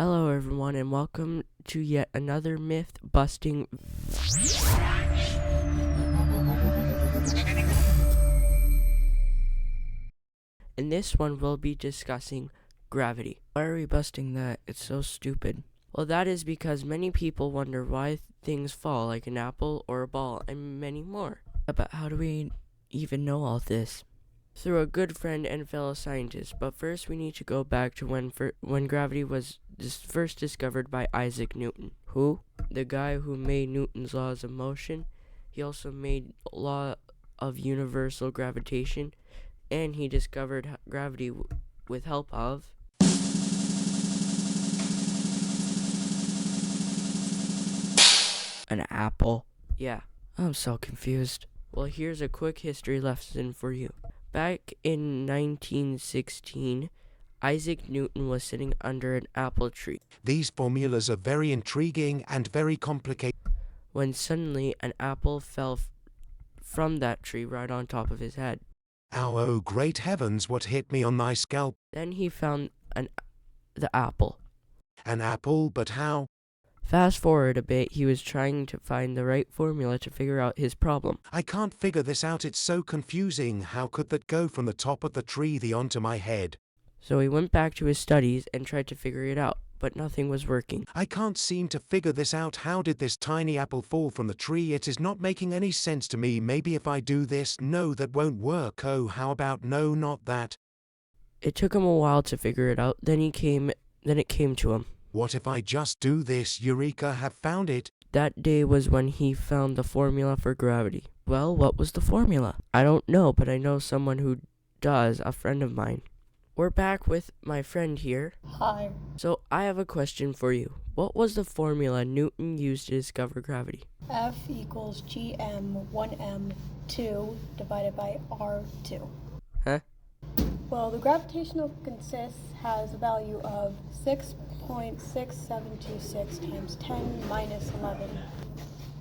Hello everyone and welcome to yet another myth busting in this one we'll be discussing gravity. Why are we busting that? It's so stupid. Well, that is because many people wonder why things fall, like an apple or a ball, and many more. But how do we even know all this? Through a good friend and fellow scientist. But first we need to go back to when gravity was first discovered by Isaac Newton. Who? The guy who made Newton's laws of motion. He also made law of universal gravitation, and he discovered gravity with help of an apple. Yeah, I'm so confused. Well, here's a quick history lesson for you. Back in 1916, Isaac Newton was sitting under an apple tree. These formulas are very intriguing and very complicated. When suddenly an apple fell from that tree right on top of his head. Ow, oh great heavens, what hit me on my scalp? Then he found the apple. An apple, but how? Fast forward a bit, he was trying to find the right formula to figure out his problem. I can't figure this out, it's so confusing. How could that go from the top of the tree onto my head? So he went back to his studies and tried to figure it out, but nothing was working. I can't seem to figure this out. How did this tiny apple fall from the tree? It is not making any sense to me. Maybe if I do this, no, that won't work. Oh, how about no, not that? It took him a while to figure it out, then it came to him. What if I just do this? Eureka, have found it. That day was when he found the formula for gravity. Well, what was the formula? I don't know, but I know someone who does, a friend of mine. We're back with my friend here. Hi. So I have a question for you. What was the formula Newton used to discover gravity? F equals gm 1m 2 divided by r2. Huh? Well, the gravitational consist has a value of 6.6726 times 10 minus 11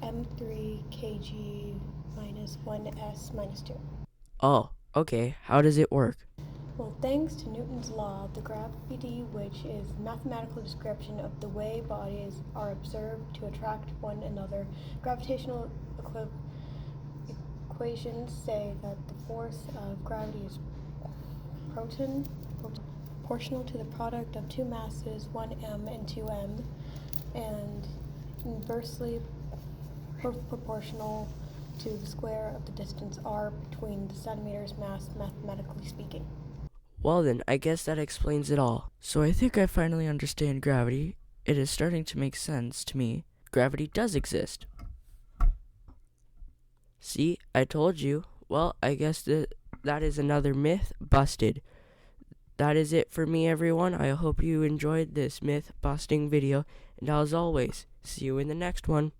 m3 kg minus 1s minus 2. Oh, okay. How does it work? Well, thanks to Newton's law, the gravity, which is mathematical description of the way bodies are observed to attract one another, gravitational equations say that the force of gravity is proportional to the product of two masses, 1m and 2m, and inversely proportional to the square of the distance r between the centimeters mass, mathematically speaking. Well then, I guess that explains it all. So I think I finally understand gravity. It is starting to make sense to me. Gravity does exist. See, I told you. Well, I guess that is another myth busted. That is it for me, everyone. I hope you enjoyed this myth busting video. And as always, see you in the next one.